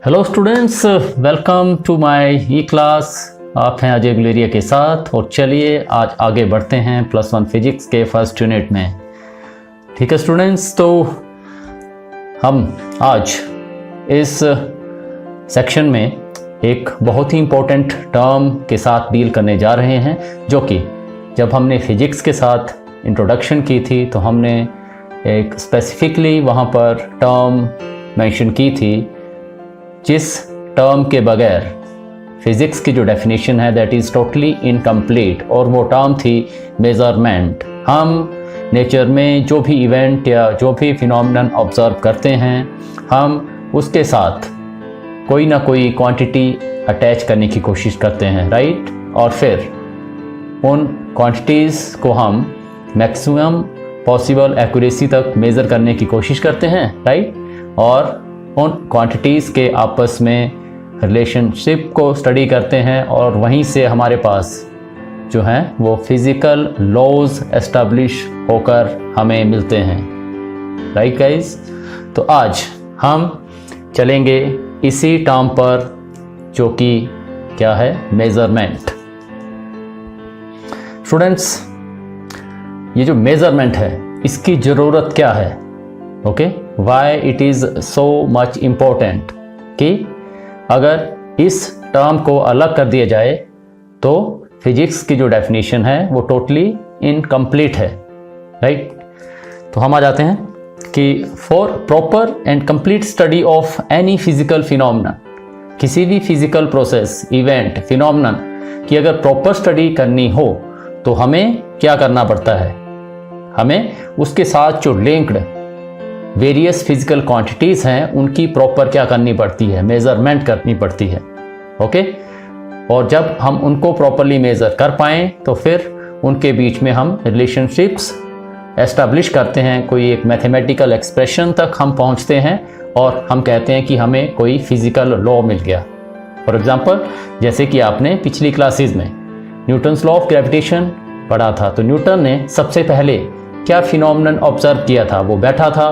Hello students, welcome to my e class. आप हैं अजय गुलेरिया के साथ और चलिए आज आगे बढ़ते हैं +1 फिजिक्स के फर्स्ट यूनिट में। ठीक है स्टूडेंट्स, तो हम आज इस सेक्शन में एक बहुत ही इम्पोर्टेंट टर्म के साथ डील करने जा रहे हैं, जो कि जब हमने फिजिक्स के साथ इंट्रोडक्शन की थी तो हमने एक स्पेसिफिकली वहाँ पर टर्म मेंशन की थी जिस टर्म के बगैर फिज़िक्स की जो डेफिनेशन है दैट इज़ टोटली इनकम्प्लीट, और वो टर्म थी मेज़रमेंट। हम नेचर में जो भी इवेंट या जो भी फिनोमेनन ऑब्ज़र्व करते हैं हम उसके साथ कोई ना कोई क्वांटिटी अटैच करने की कोशिश करते हैं, राइट। और फिर उन क्वांटिटीज़ को हम मैक्सिमम पॉसिबल एक्यूरेसी तक मेज़र करने की कोशिश करते हैं, राइट। और उन क्वांटिटीज़ के आपस में रिलेशनशिप को स्टडी करते हैं और वहीं से हमारे पास जो हैं वो फिज़िकल लॉज एस्टैब्लिश होकर हमें मिलते हैं, राइट गाइस। तो आज हम चलेंगे इसी टर्म पर जो कि क्या है, मेज़रमेंट। स्टूडेंट्स, ये जो मेज़रमेंट है इसकी ज़रूरत क्या है, okay, why it is so much important, कि अगर इस टर्म को अलग कर दिया जाए तो फिजिक्स की जो डेफिनेशन है वो टोटली इनकम्प्लीट है, राइट। तो हम आ जाते हैं कि for proper and complete study of any physical phenomenon, किसी भी फिजिकल प्रोसेस, इवेंट, फिनोमेनन की अगर प्रॉपर स्टडी करनी हो तो हमें क्या करना पड़ता है, हमें उसके साथ जो लिंक्ड वेरियस फिजिकल क्वांटिटीज़ हैं उनकी प्रॉपर क्या करनी पड़ती है, मेज़रमेंट करनी पड़ती है, ओके। और जब हम उनको प्रॉपरली मेज़र कर पाएँ तो फिर उनके बीच में हम रिलेशनशिप्स एस्टैब्लिश करते हैं, कोई एक मैथमेटिकल एक्सप्रेशन तक हम पहुंचते हैं और हम कहते हैं कि हमें कोई फिजिकल लॉ मिल गया। फॉर एग्जांपल, जैसे कि आपने पिछली क्लासेस में न्यूटन्स लॉ ऑफ ग्रेविटेशन पढ़ा था, तो न्यूटन ने सबसे पहले क्या फिनोमेनन ऑब्जर्व किया था, वो बैठा था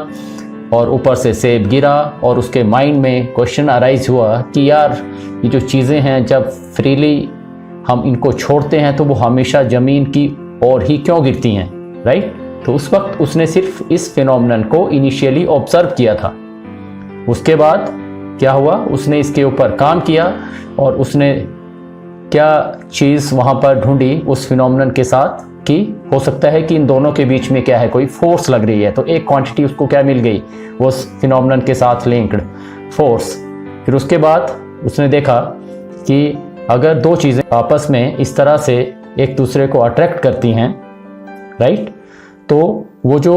और ऊपर से सेब गिरा और उसके माइंड में क्वेश्चन अराइज हुआ कि यार ये जो चीज़ें हैं जब फ्रीली हम इनको छोड़ते हैं तो वो हमेशा ज़मीन की ओर ही क्यों गिरती हैं, राइट। तो उस वक्त उसने सिर्फ इस फिनोमेनन को इनिशियली ऑब्जर्व किया था। उसके बाद क्या हुआ, उसने इसके ऊपर काम किया और उसने क्या चीज़ वहाँ पर ढूंढी उस फिनोमेनन के साथ कि हो सकता है कि इन दोनों के बीच में क्या है, कोई फोर्स लग रही है। तो एक क्वांटिटी उसको क्या मिल गई, वो फिनोमेनन के साथ लिंक्ड फोर्स। फिर उसके बाद उसने देखा कि अगर दो चीज़ें आपस में इस तरह से एक दूसरे को अट्रैक्ट करती हैं, राइट, तो वो जो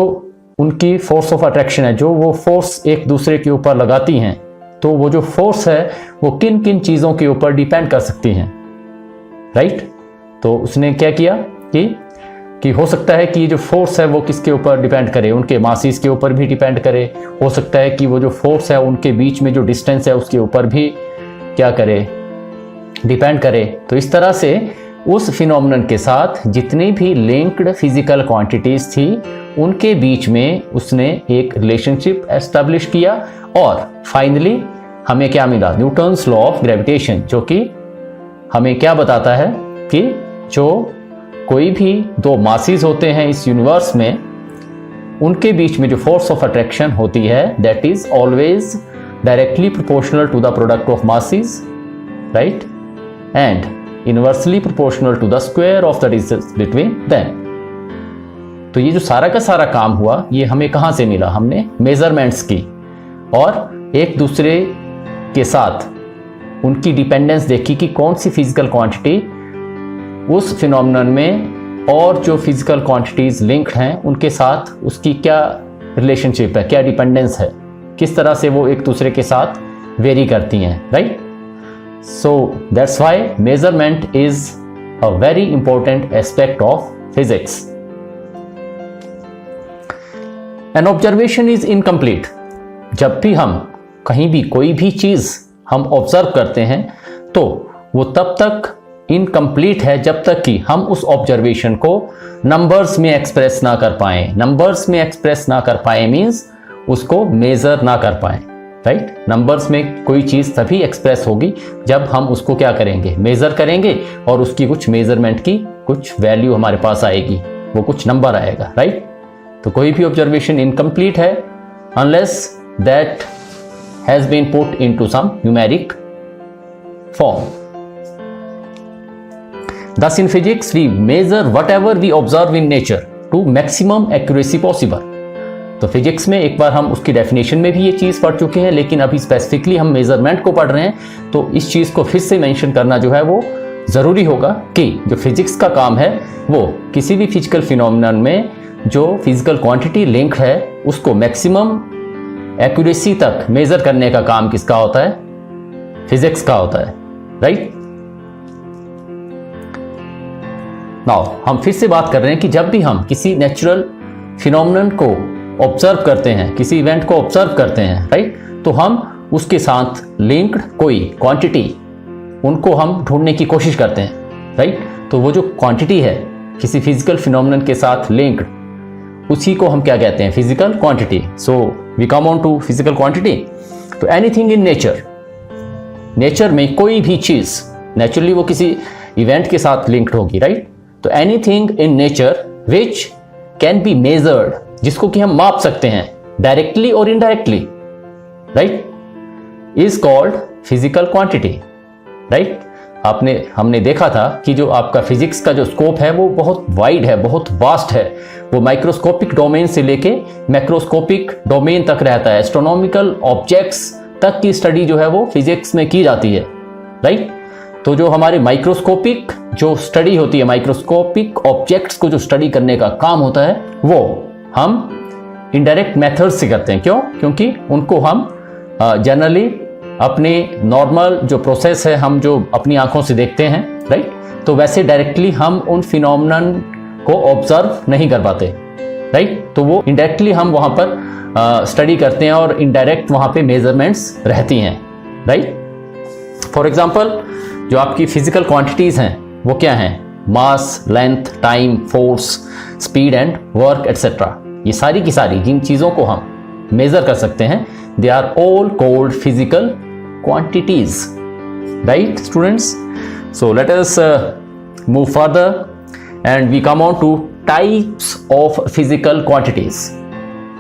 उनकी फोर्स ऑफ अट्रैक्शन है, जो वो फोर्स एक दूसरे के ऊपर लगाती हैं, तो वो जो फोर्स है वो किन किन चीज़ों के ऊपर डिपेंड कर सकती हैं, राइट। तो उसने क्या किया कि हो सकता है कि ये जो फोर्स है वो किसके ऊपर डिपेंड करे, उनके मासीस के ऊपर भी डिपेंड करे। हो सकता है कि वो जो फोर्स है उनके बीच में जो डिस्टेंस है उसके ऊपर भी क्या करे, डिपेंड करे। तो इस तरह से उस फिनोमेनन के साथ जितनी भी लिंक्ड फिजिकल क्वांटिटीज थी उनके बीच में उसने एक रिलेशनशिप एस्टैब्लिश किया और फाइनली हमें क्या मिला, न्यूटन्स लॉ ऑफ ग्रेविटेशन, जो कि हमें क्या बताता है कि जो कोई भी दो मासीज होते हैं इस यूनिवर्स में, उनके बीच में जो फोर्स ऑफ अट्रैक्शन होती है that is always directly proportional to the product of masses, right, and inversely proportional to the square of the distance between them. तो ये जो सारा का सारा काम हुआ ये हमें कहाँ से मिला, हमने मेजरमेंट्स की और एक दूसरे के साथ उनकी डिपेंडेंस देखी कि कौन सी फिजिकल क्वांटिटी उस फिनोमेनन में और जो फिजिकल क्वांटिटीज लिंक्ड हैं उनके साथ उसकी क्या रिलेशनशिप है, क्या डिपेंडेंस है, किस तरह से वो एक दूसरे के साथ वेरी करती हैं, right. So that's why measurement is a very important aspect of physics. An observation is incomplete, जब भी हम कहीं भी कोई भी चीज हम ऑब्जर्व करते हैं तो वो तब तक इनकम्प्लीट है जब तक कि हम उस ऑब्जर्वेशन को नंबर्स में एक्सप्रेस ना कर पाएं। नंबर्स में एक्सप्रेस ना कर पाए मीन्स उसको मेजर ना कर पाएं, राइट। नंबर्स में कोई चीज़ तभी एक्सप्रेस होगी जब हम उसको क्या करेंगे, मेज़र करेंगे और उसकी कुछ मेजरमेंट की कुछ वैल्यू हमारे पास आएगी, वो कुछ नंबर आएगा, राइट। तो कोई भी ऑब्जर्वेशन इनकम्प्लीट है unless that has been put into some numeric form. Thus in physics we measure whatever we observe in nature to maximum accuracy possible। तो फिजिक्स में एक बार हम उसकी डेफिनेशन में भी ये चीज़ पढ़ चुके हैं, लेकिन अभी स्पेसिफिकली हम मेजरमेंट को पढ़ रहे हैं, तो इस चीज़ को फिर से मेंशन करना जो है वो ज़रूरी होगा कि जो फिजिक्स का काम है वो किसी भी फिजिकल फिनोमिनन में जो फिजिकल क्वांटिटी लिंक है उसको मैक्सिमम एक्यूरेसी तक मेजर करने का काम किसका होता है, फिजिक्स का होता है, राइट। नाउ हम फिर से बात कर रहे हैं कि जब भी हम किसी नेचुरल फिनोमिनन को ऑब्जर्व करते हैं, किसी इवेंट को ऑब्जर्व करते हैं, राइट, तो हम उसके साथ लिंक्ड कोई क्वांटिटी उनको हम ढूंढने की कोशिश करते हैं, राइट। तो वो जो क्वांटिटी है किसी फिजिकल फिनोमिनन के साथ लिंक्ड, उसी को हम क्या कहते हैं, physical quantity. So we come on to physical quantity. तो एनीथिंग इन नेचर, नेचर में कोई भी चीज नेचुरली वो किसी इवेंट के साथ लिंक्ड होगी, राइट। तो anything in nature which can be measured, जिसको कि हम माप सकते हैं डायरेक्टली और indirectly, right, is called physical quantity, right. हमने देखा था कि जो आपका फिजिक्स का जो स्कोप है वो बहुत वाइड है, बहुत वास्ट है, वो माइक्रोस्कोपिक डोमेन से लेके मैक्रोस्कोपिक डोमेन तक रहता है। एस्ट्रोनॉमिकल ऑब्जेक्ट्स तक की स्टडी जो है वो फिजिक्स में की जाती है, राइट। तो जो हमारे माइक्रोस्कोपिक जो स्टडी होती है, माइक्रोस्कोपिक ऑब्जेक्ट्स को जो स्टडी करने का काम होता है वो हम इनडायरेक्ट मेथड से करते हैं। क्यों? क्योंकि उनको हम जनरली अपने नॉर्मल जो प्रोसेस है, हम जो अपनी आंखों से देखते हैं, राइट, तो वैसे डायरेक्टली हम उन फिनोमिनन को ऑब्जर्व नहीं कर पाते, राइट। तो वो इनडायरेक्टली हम वहाँ पर स्टडी करते हैं और इनडायरेक्ट वहाँ पे मेजरमेंट्स रहती हैं, राइट। फॉर एग्जाम्पल जो आपकी फिजिकल क्वांटिटीज हैं वो क्या हैं, mass, length, time, force, speed and work etcetera. ये सारी की सारी जिन चीज़ों को हम मेजर कर सकते हैं, they are all called physical quantities, right students. So let us move further and we come on to types of physical quantities.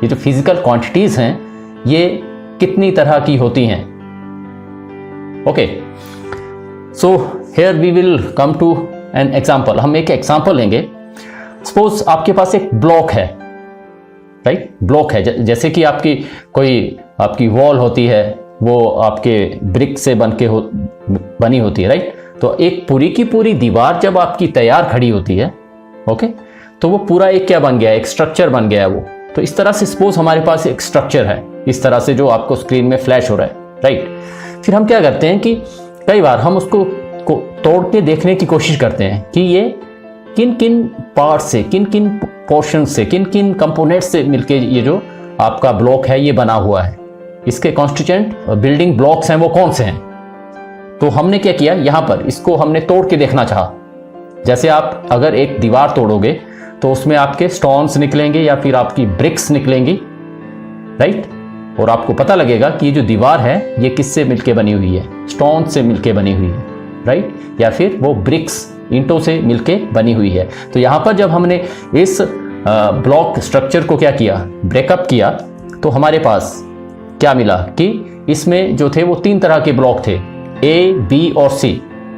ये जो फिजिकल क्वांटिटीज हैं ये कितनी तरह की होती हैं, okay. So here we will come to an example. हम एक एग्जाम्पल लेंगे। सपोज आपके पास एक ब्लॉक है, राइट, ब्लॉक है, जैसे कि आपकी वॉल होती है, वो आपके ब्रिक से बनी होती है, राइट। तो एक पूरी की पूरी दीवार जब आपकी तैयार खड़ी होती है, ओके, तो वो पूरा एक क्या बन गया है, एक स्ट्रक्चर बन गया है वो। तो इस तरह से सपोज हमारे पास एक स्ट्रक्चर है, इस तरह से जो आपको स्क्रीन में फ्लैश हो रहा है, राइट। फिर हम क्या करते हैं कि कई बार हम उसको तोड़ के देखने की कोशिश करते हैं कि ये किन किन पार्ट से, किन किन पोर्शन से, किन किन कंपोनेंट से मिलके ये जो आपका ब्लॉक है ये बना हुआ है, इसके कॉन्स्टिट्यूएंट बिल्डिंग ब्लॉक्स हैं वो कौन से हैं। तो हमने क्या किया, यहाँ पर इसको हमने तोड़ के देखना चाहा। जैसे आप अगर एक दीवार तोड़ोगे तो उसमें आपके स्टोन्स निकलेंगे या फिर आपकी ब्रिक्स निकलेंगी, राइट, और आपको पता लगेगा कि ये जो दीवार है ये किससे मिलके बनी हुई है, स्टोन से मिलके बनी हुई है, राइट, या फिर वो ब्रिक्स, ईंटों से मिलके बनी हुई है। तो यहाँ पर जब हमने इस ब्लॉक स्ट्रक्चर को क्या किया, ब्रेकअप किया, तो हमारे पास क्या मिला कि इसमें जो थे वो 3 तरह के ब्लॉक थे, ए, बी और सी,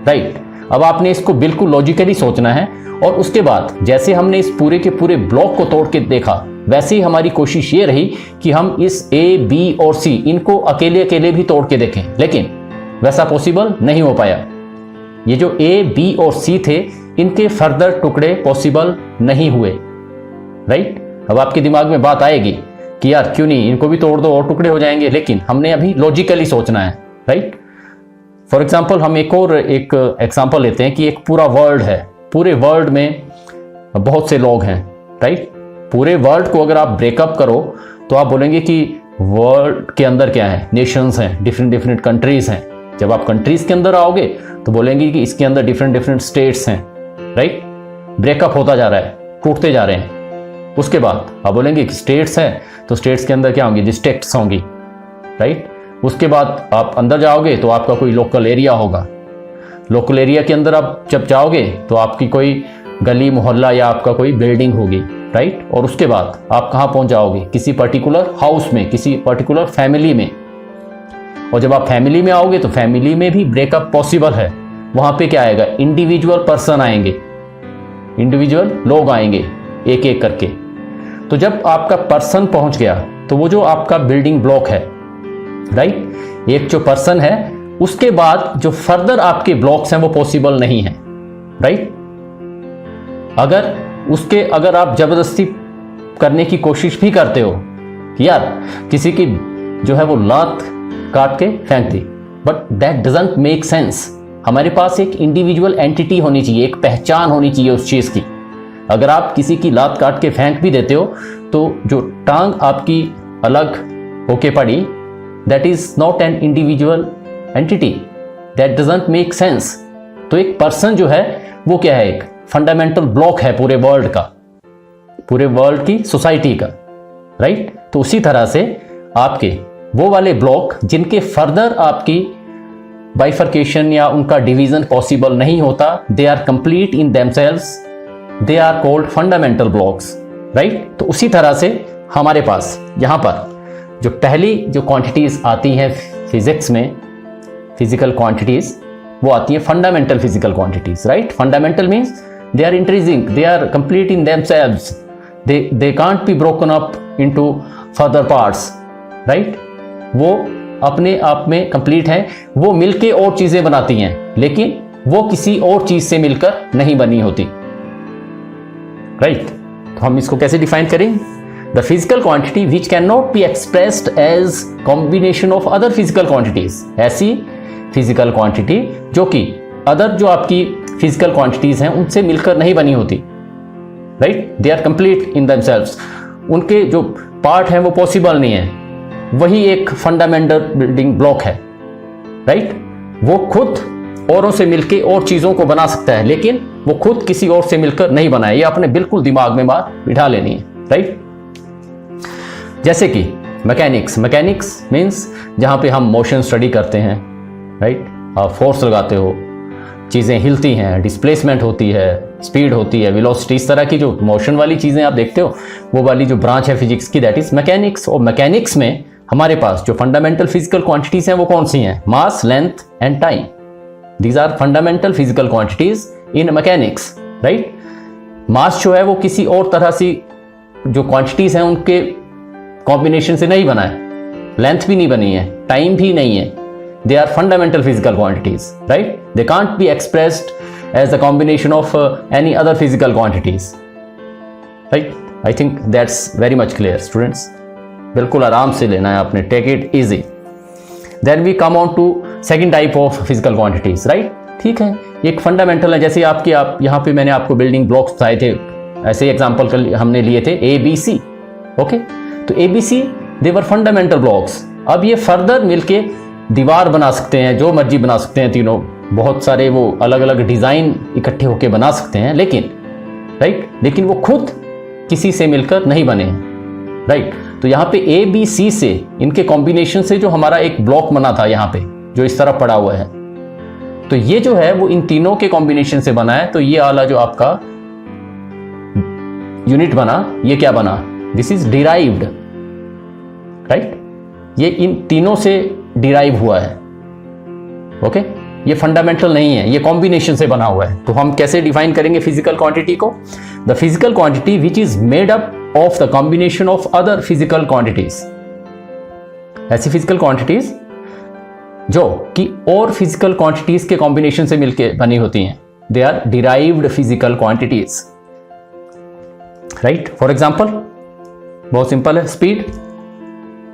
राइट। अब आपने इसको बिल्कुल लॉजिकली सोचना है और उसके बाद जैसे हमने इस पूरे के पूरे ब्लॉक को तोड़ के देखा, वैसे ही हमारी कोशिश ये रही कि हम इस ए, बी और सी इनको अकेले अकेले भी तोड़ के देखें, लेकिन वैसा पॉसिबल नहीं हो पाया। ये जो ए, बी और सी थे इनके फर्दर टुकड़े पॉसिबल नहीं हुए, राइट। अब आपके दिमाग में बात आएगी कि यार क्यों नहीं, इनको भी तोड़ दो और टुकड़े हो जाएंगे, लेकिन हमने अभी लॉजिकली सोचना है, राइट। फॉर एग्जाम्पल हम एक एग्जाम्पल लेते हैं कि एक पूरा वर्ल्ड है, पूरे वर्ल्ड में बहुत से लोग हैं, राइट। पूरे वर्ल्ड को अगर आप ब्रेकअप करो तो आप बोलेंगे कि वर्ल्ड के अंदर क्या है, नेशंस हैं, डिफरेंट कंट्रीज हैं। जब आप कंट्रीज के अंदर आओगे तो बोलेंगे कि इसके अंदर डिफरेंट स्टेट्स हैं, राइट। ब्रेकअप होता जा रहा है, टूटते जा रहे हैं। उसके बाद आप बोलेंगे कि स्टेट्स हैं, तो स्टेट्स के अंदर क्या होंगी, डिस्ट्रिक्ट्स होंगी, राइट। उसके बाद आप अंदर जाओगे तो आपका कोई लोकल एरिया होगा, लोकल एरिया के अंदर आप जब जाओगे तो आपकी कोई गली मोहल्ला या आपका कोई बिल्डिंग होगी, राइट। और उसके बाद आप कहाँ पहुँच जाओगे, किसी पर्टिकुलर हाउस में, किसी पर्टिकुलर फैमिली में। और जब आप फैमिली में आओगे तो फैमिली में भी ब्रेकअप पॉसिबल है। वहाँ पे क्या आएगा, इंडिविजुअल पर्सन आएंगे, इंडिविजुअल लोग आएंगे एक एक करके। तो जब आपका पर्सन पहुँच गया तो वो जो आपका बिल्डिंग ब्लॉक है, राइट, एक जो पर्सन है, उसके बाद जो फर्दर आपके ब्लॉक्स हैं वो पॉसिबल नहीं है, राइट। अगर आप जबरदस्ती करने की कोशिश भी करते हो कि यार किसी की जो है वो लात काट के फेंक दी, but that doesn't make sense. हमारे पास एक इंडिविजुअल एंटिटी होनी चाहिए, एक पहचान होनी चाहिए उस चीज की। अगर आप किसी की लात काट के फेंक भी देते हो तो जो टांग आपकी अलग होके पड़ी, that is not an individual entity, that doesn't make sense. तो एक पर्सन जो है वो क्या है, एक फंडामेंटल ब्लॉक है पूरे वर्ल्ड का, पूरे वर्ल्ड की सोसाइटी का, राइट। तो उसी तरह से आपके वो वाले ब्लॉक जिनके फर्दर आपकी बाइफर्केशन या उनका डिवीजन पॉसिबल नहीं होता, they are complete in themselves, they are called fundamental blocks, right. तो उसी तरह से हमारे पास यहाँ पर जो पहली जो क्वांटिटीज आती हैं फिजिक्स में, फिजिकल क्वांटिटीज, वो आती है fundamental physical quantities, right. Fundamental means they are intrinsic, they are complete in themselves, they can't be broken up into further parts, right. वो अपने आप में कंप्लीट है, वो मिलके और चीजें बनाती हैं, लेकिन वो किसी और चीज से मिलकर नहीं बनी होती, राइट। तो हम इसको कैसे डिफाइन करें, the physical quantity which can not be expressed as combination of other physical quantities, ऐसी फिजिकल क्वांटिटी जो कि अदर जो आपकी फिजिकल क्वांटिटीज हैं उनसे मिलकर नहीं बनी होती, right. They are complete in themselves, उनके जो पार्ट हैं वो पॉसिबल नहीं है, वही एक फंडामेंटल बिल्डिंग ब्लॉक है, राइट। वो खुद औरों से मिलकर और चीजों को बना सकता है, लेकिन वो खुद किसी और से मिलकर नहीं बना है। ये अपने बिल्कुल दिमाग में बात बिठा लेनी है, राइट। जैसे कि मैकेनिक्स, मैकेनिक्स मीन्स जहां पे हम मोशन स्टडी करते हैं, राइट। आप फोर्स लगाते हो, चीजें हिलती हैं, डिस्प्लेसमेंट होती है, स्पीड होती है, वेलोसिटी, इस तरह की जो मोशन वाली चीजें आप देखते हो, वो वाली जो ब्रांच है फिजिक्स की, दैट इज मैकेनिक्स। और मैकेनिक्स में हमारे पास जो फंडामेंटल फिजिकल क्वांटिटीज हैं वो कौन सी हैं, mass, length and time. These are fundamental physical quantities in mechanics, right. Mass जो है वो किसी और तरह से जो क्वांटिटीज हैं उनके कॉम्बिनेशन से नहीं बना है, लेंथ भी नहीं बनी है, टाइम भी नहीं है। They are fundamental physical quantities, right? They can't be expressed as a combination of any other physical quantities, right? I think that's very much clear, students. बिल्कुल आराम से लेना है आपने, take it easy. Then we come on to second type of physical quantities, right? ठीक है, एक fundamental है, जैसे आप यहाँ पे मैंने आपको building blocks बताए थे, ऐसे एग्जाम्पल हमने लिए थे ABC, ओके। तो ABC they were fundamental blocks। अब ये फर्दर मिलके दीवार बना सकते हैं, जो मर्जी बना सकते हैं, तीनों बहुत सारे वो अलग अलग डिजाइन इकट्ठे होकर बना सकते हैं, लेकिन राइट, लेकिन वो खुद किसी से मिलकर नहीं बने हैं, राइट। तो यहाँ पे ए बी सी से, इनके कॉम्बिनेशन से जो हमारा एक ब्लॉक बना था यहाँ पे जो इस तरह पड़ा हुआ है, तो ये जो है वो इन तीनों के कॉम्बिनेशन से बना है। तो ये वाला जो आपका यूनिट बना, ये क्या बना, दिस इज डिराइव्ड, राइट। ये इन तीनों से डिराइव हुआ है, ओके। ये फंडामेंटल नहीं है, ये कॉम्बिनेशन से बना हुआ है। तो हम कैसे डिफाइन करेंगे फिजिकल क्वांटिटी को, the physical quantity which is made up of the combination of other physical quantities. ऐसी फिजिकल क्वांटिटीज जो कि और फिजिकल क्वांटिटीज के कॉम्बिनेशन से मिलकर बनी होती हैं, they are derived physical quantities, right. For example बहुत सिंपल है, स्पीड।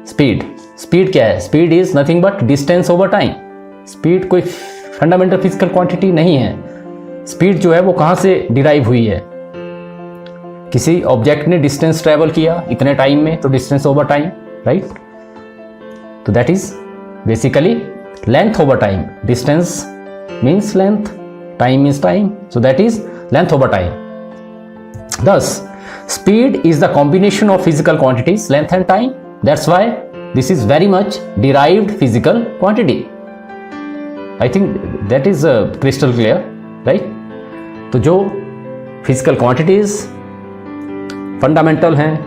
स्पीड स्पीड क्या है, speed is nothing but distance over time. Speed कोई फंडामेंटल फिजिकल क्वांटिटी नहीं है। स्पीड जो है वो कहां से डिराइव हुई है, किसी ऑब्जेक्ट ने डिस्टेंस ट्रेवल किया इतने टाइम में, तो डिस्टेंस ओवर टाइम, राइट। तो that is basically length over time. Distance means length, time means time, so that is length over time. Thus, speed is the combination of physical quantities, length and time. That's why this is very much derived physical quantity. I think that is crystal clear, right. तो जो physical quantities fundamental हैं,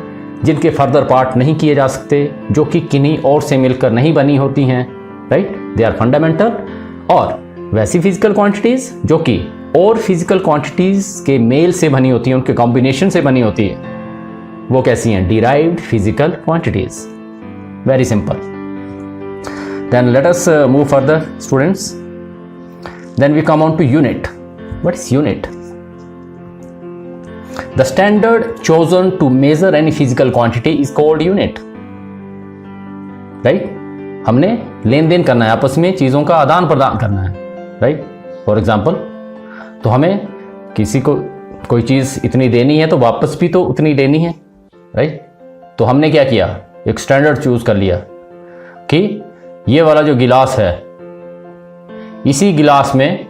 जिनके further part नहीं किए जा सकते, जो कि किन्हीं और से मिलकर नहीं बनी होती हैं, राइट, दे आर फंडामेंटल। और वैसी फिजिकल क्वांटिटीज जो कि और फिजिकल क्वांटिटीज के मेल से बनी होती हैं, उनके कॉम्बिनेशन से बनी होती है, वो कैसी हैं? Derived physical quantities. Very simple. Then let us move further students. Then we come on to unit. What is unit? The standard chosen to measure any physical quantity is called unit, right? हमने लेन then करना है, आपस में चीज़ों का आदान प्रदान करना है, राइट। फॉर एग्जाम्पल, तो हमें किसी को कोई चीज़ इतनी देनी है तो वापस भी तो उतनी देनी है, राइट। तो हमने क्या किया? एक स्टैंडर्ड चूज कर लिया कि ये वाला जो गिलास है, इसी गिलास में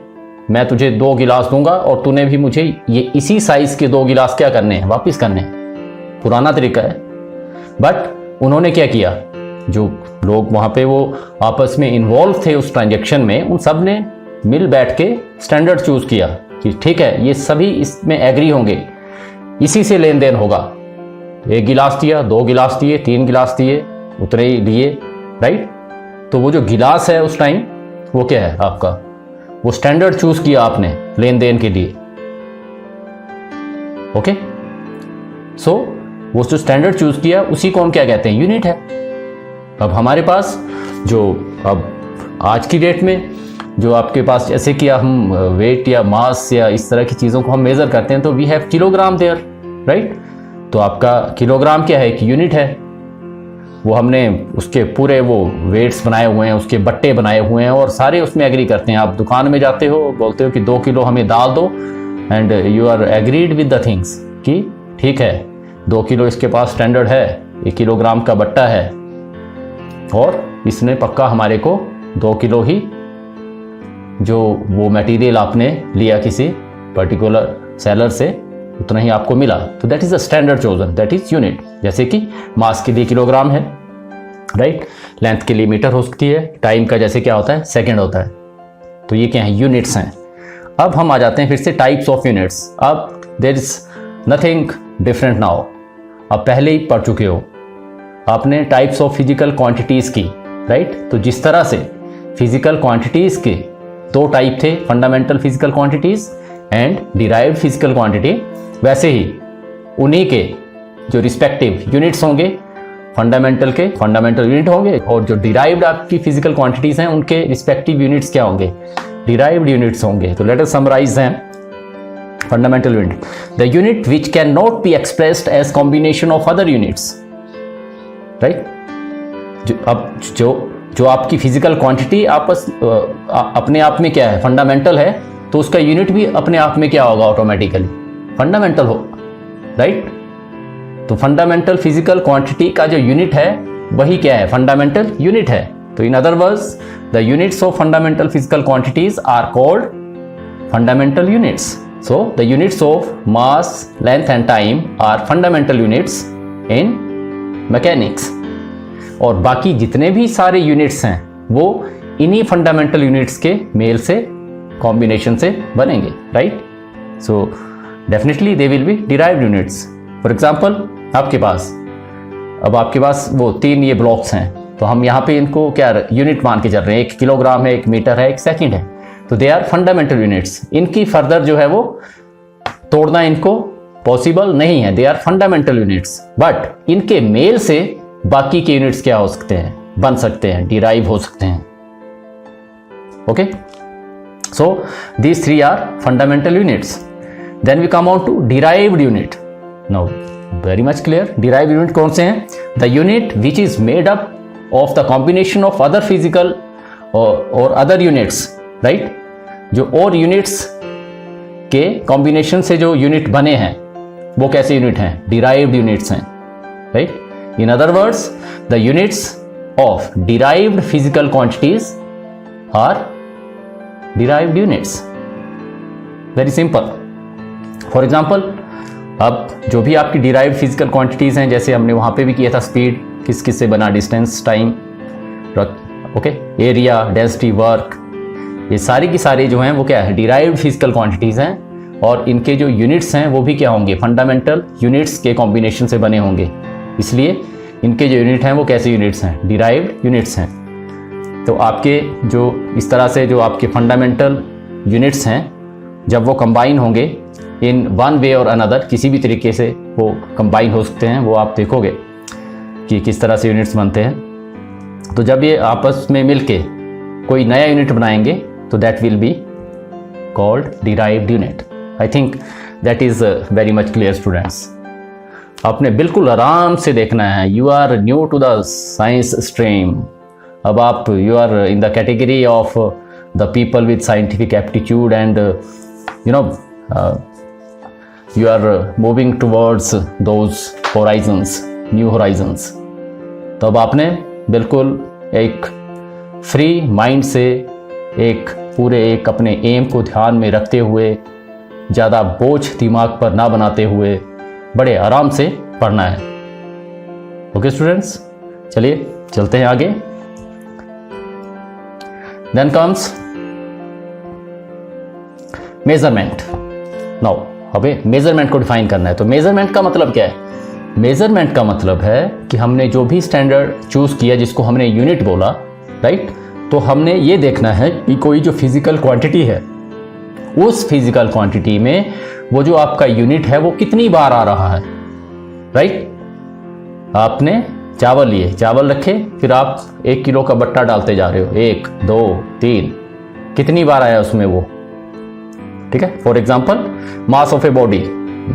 मैं तुझे 2 गिलास दूंगा और तूने भी मुझे ये इसी साइज के 2 गिलास क्या करने हैं? वापस करने हैं। पुराना तरीका है। बट उन्होंने क्या किया? जो लोग वहां पे वो आपस में इन्वॉल्व थे उस ट्रांजैक्शन में, उन सब ने मिल बैठ के स्टैंडर्ड चूज किया कि ठीक है, ये सभी इसमें एग्री होंगे, इसी से लेन देन होगा। 1 गिलास दिया, 2 गिलास दिए, 3 गिलास दिए, उतने ही लिए, राइट। तो वो जो गिलास है उस टाइम वो क्या है आपका? वो स्टैंडर्ड चूज किया आपने लेन देन के लिए, ओके। सो वो जो स्टैंडर्ड चूज किया उसी को हम क्या कहते हैं? यूनिट है। अब हमारे पास जो अब आज की डेट में जो आपके पास जैसे कि हम वेट या मास या इस तरह की चीज़ों को हम मेजर करते हैं, तो we have kilogram there, right. तो आपका किलोग्राम क्या है? एक यूनिट है। वो हमने उसके पूरे वो वेट्स बनाए हुए हैं, उसके बट्टे बनाए हुए हैं और सारे उसमें एग्री करते हैं। आप दुकान में जाते हो, बोलते हो कि 2 किलो हमें दाल दो, and you are agreed with the things कि ठीक है, 2 किलो इसके पास स्टैंडर्ड है, 1 किलोग्राम का बट्टा है और इसने पक्का हमारे को 2 किलो ही जो वो मटेरियल आपने लिया किसी पर्टिकुलर सेलर से, उतना ही आपको मिला। तो that is a standard chosen, that is unit. जैसे कि मास के लिए किलोग्राम है, राइट, लेंथ के लिए मीटर हो सकती है, टाइम का जैसे क्या होता है? सेकंड होता है। तो ये क्या है? यूनिट्स हैं। अब हम आ जाते हैं फिर से टाइप्स ऑफ यूनिट्स। अब there is nothing different now. अब पहले ही पढ़ चुके हो आपने टाइप्स ऑफ फिजिकल क्वांटिटीज की, राइट। तो जिस तरह से फिजिकल क्वांटिटीज के 2 टाइप थे, fundamental physical quantities and derived physical quantity, वैसे ही उन्हीं के जो रिस्पेक्टिव यूनिट्स होंगे, फंडामेंटल के फंडामेंटल यूनिट होंगे, और जो डिराइव्ड आपकी फिजिकल क्वांटिटीज हैं उनके रिस्पेक्टिव यूनिट्स क्या होंगे? डिराइव्ड यूनिट्स होंगे। तो let us summarise them. Fundamental unit, the unit which can not be expressed as combination of other units, right. जो आपकी फिजिकल क्वांटिटी आपस अपने आप में क्या है? फंडामेंटल है, तो उसका यूनिट भी अपने आप में क्या होगा? ऑटोमेटिकली फंडामेंटल हो, राइट। तो फंडामेंटल फिजिकल क्वांटिटी का जो यूनिट है वही क्या है? फंडामेंटल यूनिट है। तो in other words, the units of fundamental physical quantities are called fundamental units. So the units of mass, length and time are fundamental units in mechanics. और बाकी जितने भी सारे यूनिट्स हैं वो इन्हीं फंडामेंटल यूनिट्स के मेल से, कॉम्बिनेशन से बनेंगे, right. So definitely they will be derived units. For example, आपके पास वो 3 ये ब्लॉक्स हैं, तो हम यहाँ पे इनको क्या यूनिट मान के चल रहे हैं? 1 किलोग्राम है, 1 मीटर है, 1 सेकंड है। तो दे आर फंडामेंटल यूनिट्स। इनकी फर्दर जो है वो तोड़ना इनको पॉसिबल नहीं है। They are fundamental units, but इनके मेल से बाकी के यूनिट्स क्या हो सकते हैं? बन सकते हैं, डिराइव हो सकते हैं, okay. So these 3 are fundamental units. Then we come on to derived unit. Now very much clear. Derived unit कौन से हैं? The unit which is made up of the combination of other physical or other units, right? जो और units के combination से जो unit बने हैं वो कैसे unit हैं? Derived units हैं, right? In other words, the units of derived physical quantities are derived units. Very simple. For example, अब जो भी आपकी derived physical quantities हैं, जैसे हमने वहाँ पे भी किया था स्पीड, किस किस से बना, distance, time, okay, area, density, work, ये सारी की सारी जो हैं वो क्या है, डिराइव्ड फिजिकल क्वांटिटीज़ हैं। और इनके जो यूनिट्स हैं वो भी क्या होंगे, फंडामेंटल यूनिट्स के कॉम्बिनेशन से बने होंगे। इसलिए इनके जो यूनिट हैं वो कैसे यूनिट्स हैं, डिराइव्ड यूनिट्स हैं। तो आपके जो इस तरह से जो आपके फंडामेंटल यूनिट्स हैं, जब वो कंबाइन होंगे इन वन वे और अनदर, किसी भी तरीके से वो कंबाइन हो सकते हैं, वो आप देखोगे कि किस तरह से यूनिट्स बनते हैं। तो जब ये आपस में मिलके कोई नया यूनिट बनाएंगे तो that will be called derived unit. I think that is very much clear students. आपने बिल्कुल आराम से देखना है। You are new to the science stream. अब आप you are in the category of the people with scientific aptitude and you know you are moving towards those horizons, new horizons। तो अब आपने बिल्कुल एक फ्री माइंड से एक पूरे एक अपने एम को ध्यान में रखते हुए, ज़्यादा बोझ दिमाग पर ना बनाते हुए, बड़े आराम से पढ़ना है। ओके स्टूडेंट्स, चलिए चलते हैं आगे। Then comes measurement. नाउ अबे मेजरमेंट को डिफाइन करना है। तो मेजरमेंट का मतलब क्या है? मेजरमेंट का मतलब है कि हमने जो भी स्टैंडर्ड चूज किया, जिसको हमने यूनिट बोला, राइट, तो हमने ये देखना है कि कोई जो फिजिकल क्वांटिटी है, उस फिजिकल क्वांटिटी में वो जो आपका यूनिट है वो कितनी बार आ रहा है, राइट। आपने चावल लिए, चावल रखे, फिर आप 1 किलो का बट्टा डालते जा रहे हो, 1 2 3, कितनी बार आया उसमें वो, ठीक है। For example mass of a body,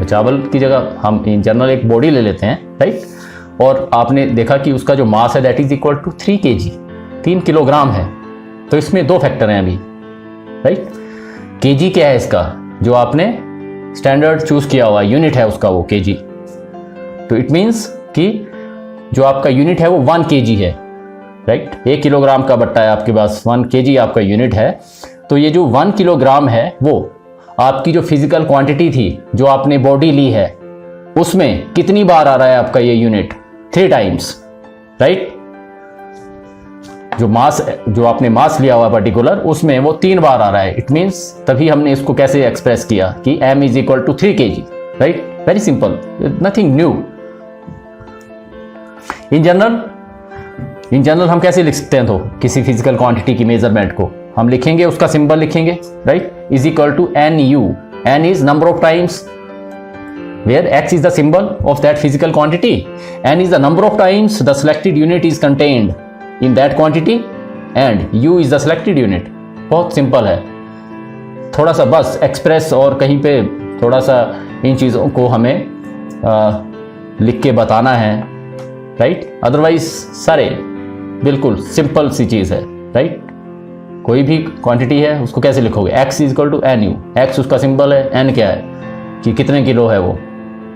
चावल की जगह हम इन जनरल एक बॉडी ले लेते हैं, राइट, और आपने देखा कि उसका जो मास है that is equal to 3 kg, 3 kilogram है। तो इसमें 2 फैक्टर हैं अभी, राइट। केजी क्या है इसका, जो आपने स्टैंडर्ड चूज किया हुआ यूनिट है उसका वो केजी। तो इट मीन्स कि जो आपका यूनिट है वो 1 kg है, राइट। 1 किलोग्राम का बट्टा है आपके पास, 1 kg आपका यूनिट है। तो ये जो 1 किलोग्राम है वो आपकी जो फिजिकल क्वांटिटी थी, जो आपने बॉडी ली है, उसमें कितनी बार आ रहा है आपका ये यूनिट, 3 टाइम्स, राइट। जो मास, जो आपने मास लिया हुआ पर्टिकुलर, उसमें वो 3 बार आ रहा है। इट मीन्स तभी हमने इसको कैसे एक्सप्रेस किया कि m is equal to 3 kg, right. Very simple, nothing new. In general हम कैसे लिख सकते हैं? तो किसी फिजिकल क्वांटिटी की मेजरमेंट को हम लिखेंगे, उसका सिंबल लिखेंगे, right, is equal to NU। N is number of times, where X is the symbol of that physical quantity, N is the number of times the selected unit is contained in that quantity, and U is the selected unit। बहुत simple है, थोड़ा सा बस express और कहीं पे थोड़ा सा इन चीज़ों को हमें लिख के बताना है, राइट। अदरवाइज सारे बिल्कुल सिंपल सी चीज़ है, राइट। कोई भी क्वांटिटी है उसको कैसे लिखोगे, X is equal to NU। X उसका सिंबल है, N क्या है कि कितने किलो है वो,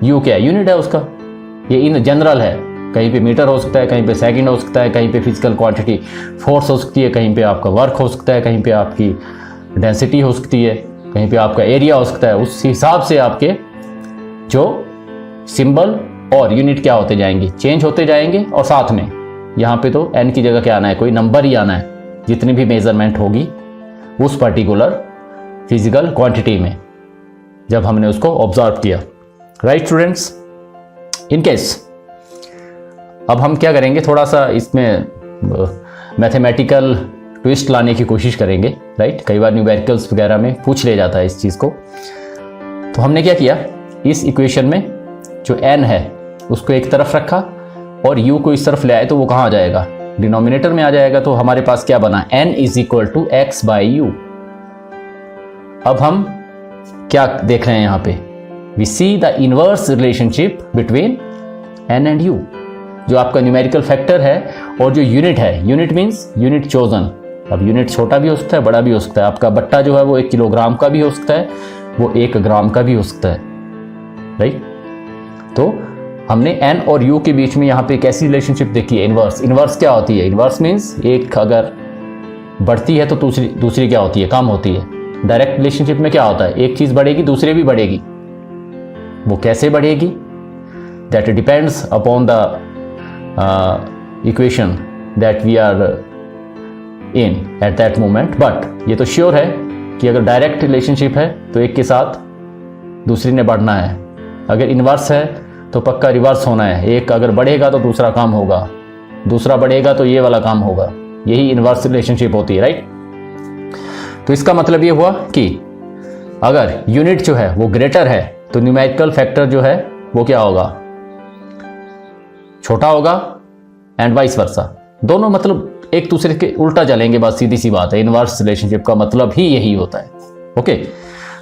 U क्या है, यूनिट है उसका। ये इन जनरल है, कहीं पे मीटर हो सकता है, कहीं पे सेकंड हो सकता है, कहीं पे फिजिकल क्वांटिटी फोर्स हो सकती है, कहीं पे आपका वर्क हो सकता है, कहीं पे आपकी डेंसिटी हो सकती है, कहीं पे आपका एरिया हो सकता है। उस हिसाब से आपके जो सिंबल और यूनिट क्या होते जाएंगे, चेंज होते जाएंगे। और साथ में यहाँ पे तो N की जगह क्या आना है, कोई नंबर ही आना है, जितनी भी मेजरमेंट होगी उस पर्टिकुलर फिजिकल क्वांटिटी में, जब हमने उसको ऑब्जर्व किया, राइट स्टूडेंट्स। इन केस अब हम क्या करेंगे, थोड़ा सा इसमें मैथमेटिकल ट्विस्ट लाने की कोशिश करेंगे, राइट। कई बार न्यूमेरिकल्स वगैरह में पूछ ले जाता है इस चीज़ को। तो हमने क्या किया, इस इक्वेशन में जो n है उसको एक तरफ रखा और u को इस तरफ ले आए, तो वो कहाँ आ जाएगा, डिनोमिनेटर में आ जाएगा। तो हमारे पास क्या बना, n is equal to x by u. अब हम क्या देख रहे हैं यहाँ पे, we see the inverse relationship between n and u। जो आपका न्यूमेरिकल फैक्टर है और जो यूनिट है, यूनिट मीन्स यूनिट चोजन। अब यूनिट छोटा भी हो सकता है, बड़ा भी हो सकता है। आपका बट्टा जो है वो 1 किलोग्राम का भी हो सकता है, वो 1 ग्राम का भी हो सकता है, राइट। तो हमने n और u के बीच में यहाँ पे कैसी रिलेशनशिप देखी है, इनवर्स। इनवर्स क्या होती है, इनवर्स मीन्स एक अगर बढ़ती है तो दूसरी क्या होती है, कम होती है। डायरेक्ट रिलेशनशिप में क्या होता है, एक चीज़ बढ़ेगी दूसरी भी बढ़ेगी। वो कैसे बढ़ेगी, that depends upon the equation that we are in at that moment, but ये तो श्योर है कि अगर डायरेक्ट रिलेशनशिप है तो एक के साथ दूसरी ने बढ़ना है, अगर इन्वर्स है तो पक्का रिवर्स होना है, एक अगर बढ़ेगा तो दूसरा काम होगा, दूसरा बढ़ेगा तो ये वाला काम होगा, यही इन्वर्स रिलेशनशिप होती है, राइट। तो इसका मतलब ये हुआ कि अगर यूनिट जो है वो ग्रेटर है तो न्यूमेरिकल फैक्टर जो है वो क्या होगा, छोटा होगा, एंड वाइस वर्सा, दोनों मतलब एक दूसरे के उल्टा चलेंगे, बस सीधी सी बात है। इनवर्स रिलेशनशिप का मतलब ही यही होता है। ओके,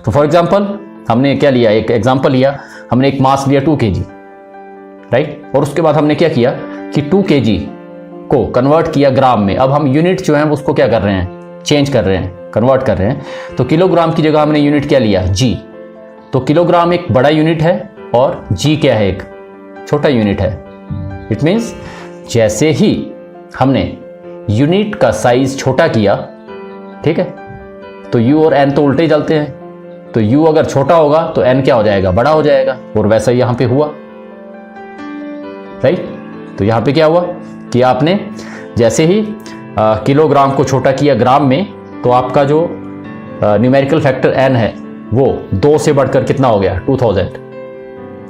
तो फॉर एग्जांपल हमने क्या लिया, एक एग्जांपल लिया, हमने एक मास लिया 2 kg, राइट, और उसके बाद हमने क्या किया कि 2 kg को कन्वर्ट किया ग्राम में। अब हम यूनिट जो है उसको क्या कर रहे हैं, चेंज कर रहे हैं, कन्वर्ट कर रहे हैं। तो किलोग्राम की जगह हमने यूनिट क्या लिया, जी। तो किलोग्राम एक बड़ा यूनिट है और जी क्या है, एक छोटा यूनिट है। इट मीन्स जैसे ही हमने यूनिट का साइज छोटा किया, ठीक है, तो यू और एन तो उल्टे चलते हैं, तो यू अगर छोटा होगा तो एन क्या हो जाएगा, बड़ा हो जाएगा, और वैसा यहां पे हुआ, राइट। तो यहां पे क्या हुआ कि आपने जैसे ही किलोग्राम को छोटा किया ग्राम में, तो आपका जो न्यूमेरिकल फैक्टर एन है वो 2 से बढ़कर कितना हो गया, 2000,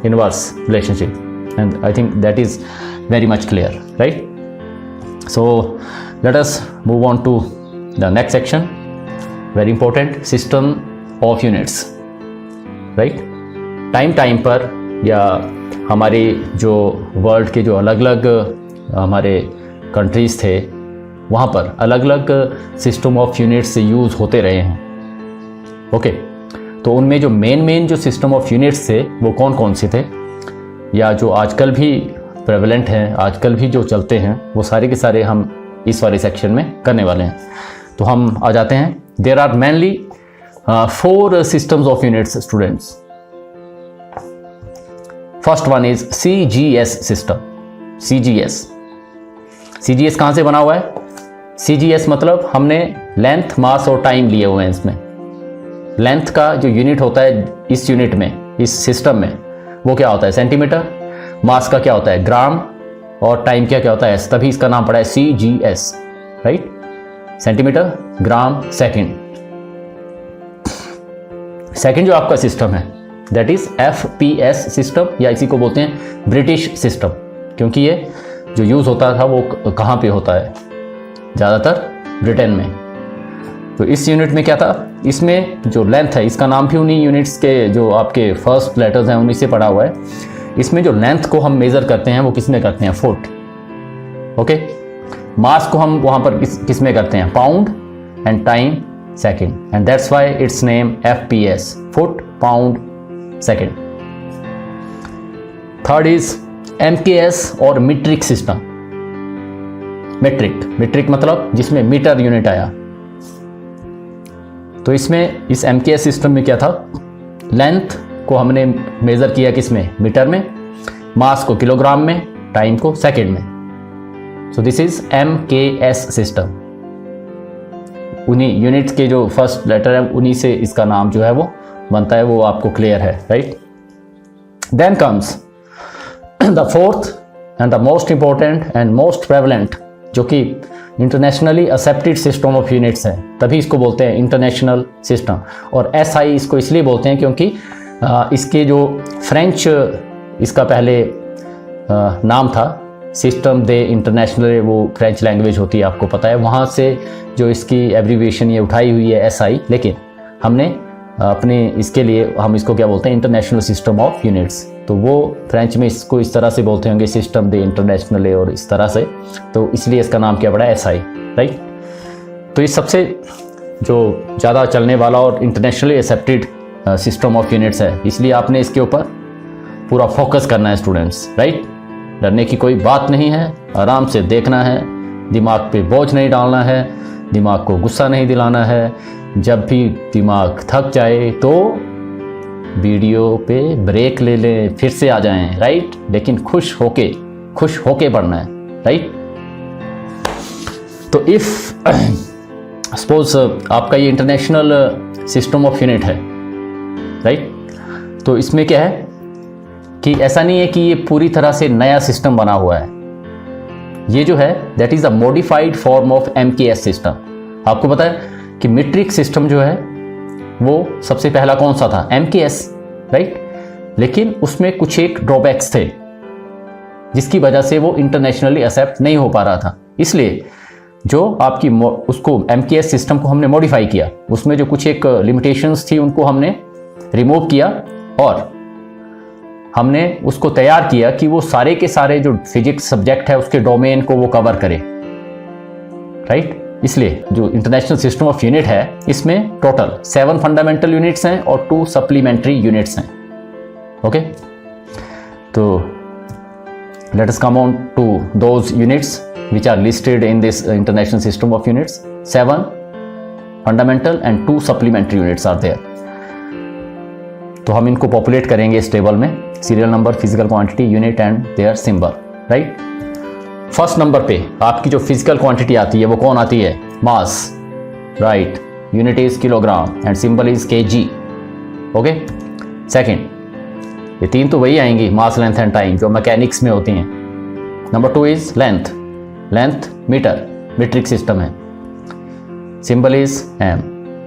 inverse relationship, and I think that is very much clear, right? So let us move on to the next section, very important, system of units, right? Time पर या हमारे जो वर्ल्ड के जो अलग अलग हमारे कंट्रीज थे वहाँ पर अलग अलग सिस्टम ऑफ यूनिट्स यूज़ होते रहे हैं। ओके, तो उनमें जो मेन जो सिस्टम ऑफ यूनिट्स थे वो कौन कौन से थे, या जो आजकल भी प्रेवलेंट हैं, आजकल भी जो चलते हैं, वो सारे के सारे हम इस वाले सेक्शन में करने वाले हैं। तो हम आ जाते हैं। There are mainly 4 systems of units, students. First one is CGS system. CGS कहाँ से बना हुआ है? CGS मतलब हमने लेंथ, मास और टाइम लिए हुए हैं इसमें। लेंथ का जो यूनिट होता है इस यूनिट में, इस सिस्टम में, वो क्या होता है, सेंटीमीटर। मास का क्या होता है, ग्राम, और टाइम क्या होता है, तभी इसका नाम पड़ा है CGS, राइट, सेंटीमीटर, ग्राम, सेकंड। सेकंड जो आपका सिस्टम है दैट इज FPS सिस्टम, या इसी को बोलते हैं ब्रिटिश सिस्टम, क्योंकि ये जो यूज होता था वो कहाँ पे होता है, ज़्यादातर ब्रिटेन में। तो इस यूनिट में क्या था, इसमें जो लेंथ है, इसका नाम भी उन्हीं यूनिट्स के जो आपके फर्स्ट लेटर्स हैं उन्हीं से पड़ा हुआ है। इसमें जो लेंथ को हम मेजर करते हैं वो किस में करते हैं, फुट। ओके, मास को हम वहां पर किस में करते हैं, pound, and time second, and that's why it's name FPS, foot, pound, second. Third is MKS और मीट्रिक सिस्टम। मीट्रिक मतलब जिसमें मीटर यूनिट आया। तो इसमें इस MKS सिस्टम में क्या था, लेंथ को हमने मेजर किया किस में, मीटर में, मास को किलोग्राम में, टाइम को सेकंड में। सो दिस इज MKS सिस्टम। उन्हीं यूनिट्स के जो फर्स्ट लेटर है उन्हीं से इसका नाम जो है वो बनता है, वो आपको क्लियर है, right. Then comes the fourth and the most important and most prevalent, जो कि internationally accepted system of units है, तभी इसको बोलते हैं इंटरनेशनल सिस्टम। और SI इसको इसलिए बोलते हैं क्योंकि इसके जो फ्रेंच, इसका पहले नाम था सिस्टम दे इंटरनेशनल, वो फ्रेंच लैंग्वेज होती है, आपको पता है, वहाँ से जो इसकी एब्रीविएशन ये उठाई हुई है SI, लेकिन हमने अपने इसके लिए हम इसको क्या बोलते हैं, इंटरनेशनल सिस्टम ऑफ यूनिट्स। तो वो फ्रेंच में इसको इस तरह से बोलते होंगे, सिस्टम दे इंटरनेशनल, और इस तरह से, तो इसलिए इसका नाम क्या पड़ा, SI, राइट। तो इस सबसे जो ज़्यादा चलने वाला और internationally accepted system of units है, इसलिए आपने इसके ऊपर पूरा फोकस करना है स्टूडेंट्स, राइट। डरने की कोई बात नहीं है, आराम से देखना है, दिमाग पे बोझ नहीं डालना है, दिमाग को गुस्सा नहीं दिलाना है। जब भी दिमाग थक जाए तो वीडियो पे ब्रेक ले लें, फिर से आ जाएं, राइट, लेकिन खुश होके पढ़ना है, राइट। तो इफ सपोज आपका ये इंटरनेशनल सिस्टम ऑफ यूनिट है, राइट, तो इसमें क्या है कि ऐसा नहीं है कि ये पूरी तरह से नया सिस्टम बना हुआ है, ये जो है that is a modified form of MKS system. आपको पता है कि मीट्रिक सिस्टम जो है वो सबसे पहला कौन सा था, MKS, राइट। लेकिन उसमें कुछ एक ड्रॉबैक्स थे जिसकी वजह से वो इंटरनेशनली एक्सेप्ट नहीं हो पा रहा था। इसलिए जो आपकी उसको MKS सिस्टम को हमने मॉडिफाई किया, उसमें जो कुछ एक लिमिटेशंस थी उनको हमने रिमूव किया और हमने उसको तैयार किया कि वो सारे के सारे जो फिजिक्स सब्जेक्ट है उसके डोमेन को वो कवर करे, राइट। इसलिए जो इंटरनेशनल सिस्टम ऑफ यूनिट है इसमें टोटल 7 फंडामेंटल यूनिट्स हैं और 2 सप्लीमेंट्री यूनिट्स हैं। ओके, तो let us come on to those units which are listed in this international system of units. 7 fundamental and 2 supplementary units are there. तो हम इनको populate करेंगे इस टेबल में, serial number, physical quantity, unit and their symbol, right. First number पे आपकी जो physical quantity आती है वो कौन आती है, mass, right. Unit is kilogram and symbol is kg। Okay, second, ये 3 तो वही आएंगी, मास, लेंथ एंड टाइम, जो मैकेनिक्स में होती हैं। Number 2 is length, length metre, metric system है, symbol is m।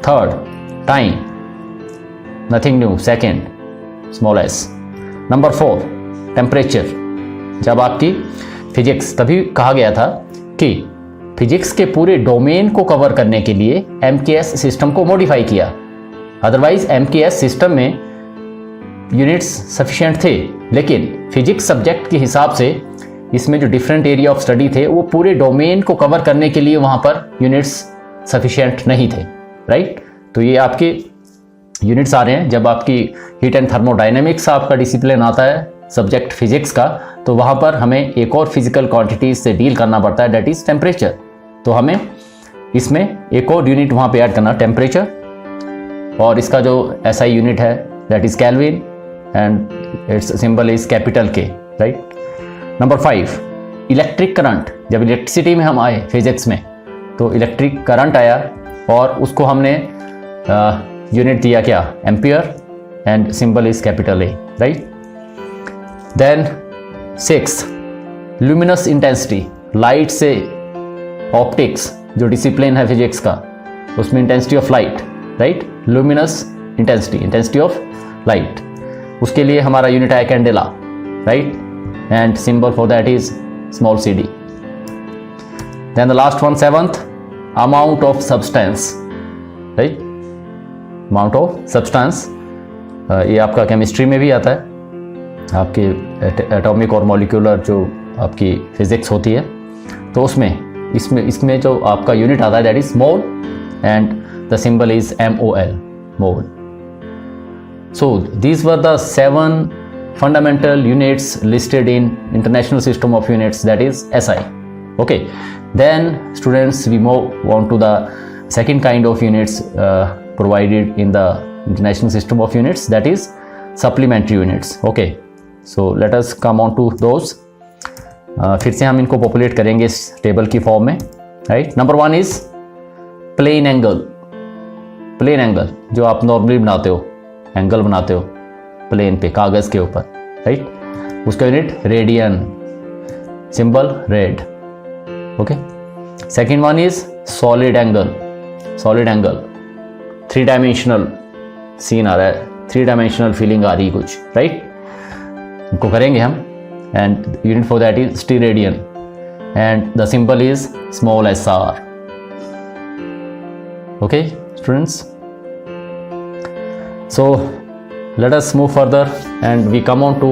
Third, time, nothing new, second, small s। Number 4, temperature. जब आपकी फिजिक्स, तभी कहा गया था कि फिजिक्स के पूरे डोमेन को कवर करने के लिए MKS सिस्टम को मॉडिफाई किया, अदरवाइज MKS सिस्टम में यूनिट्स सफिशिएंट थे, लेकिन फिजिक्स सब्जेक्ट के हिसाब से इसमें जो डिफरेंट एरिया ऑफ स्टडी थे वो पूरे डोमेन को कवर करने के लिए वहाँ पर यूनिट्स सफिशिएंट नहीं थे, राइट। तो ये आपके यूनिट्स आ रहे हैं। जब आपकी हीट एंड थर्मोडायनेमिक्स आपका डिसिप्लिन आता है सब्जेक्ट फिजिक्स का, तो वहाँ पर हमें एक और फिजिकल क्वांटिटीज से डील करना पड़ता है, दैट इज टेम्परेचर। तो हमें इसमें एक और यूनिट वहाँ पे ऐड करना, टेम्परेचर, और इसका जो SI यूनिट है that is kelvin and it's symbol is capital K, right. Number 5, electric current. जब इलेक्ट्रिसिटी में हम आए फिजिक्स में, तो इलेक्ट्रिक करंट आया और उसको हमने यूनिट दिया क्या, ampere, and symbol is capital A, right. Then 6, luminous intensity, light से ऑप्टिक्स जो डिसिप्लिन है फिजिक्स का, उसमें intensity of light, right, luminous intensity, intensity of light, उसके लिए हमारा यूनिट है candela, right, and symbol for that is small cd। Then the last one, 7th, amount of substance, right, amount of substance. ये आपका chemistry में भी आता है, आपके एटॉमिक और मॉलिक्यूलर जो आपकी फिजिक्स होती है, तो इसमें जो आपका यूनिट आता है that is mole and the symbol is MOL, mole. So these were the 7 fundamental units listed in International System of Units, that is SI. Okay, then students, we move on to the second kind of units provided in the International System of Units, that is supplementary units. Okay, so let us come on to those. फिर से हम इनको populate करेंगे इस table की form में, right. Number 1 is plain angle. Plain angle जो आप नॉर्मली बनाते हो, एंगल बनाते हो प्लेन पे, कागज के ऊपर, राइट, उसका unit radian, symbol rad. Okay, second one is solid angle. Solid angle 3 dimensional scene आ रहा है, 3 डायमेंशनल फीलिंग आ रही है कुछ, राइट, उनको करेंगे हम, and unit for that is steradian and the symbol is small SR। Okay students, so let us move further and we come on to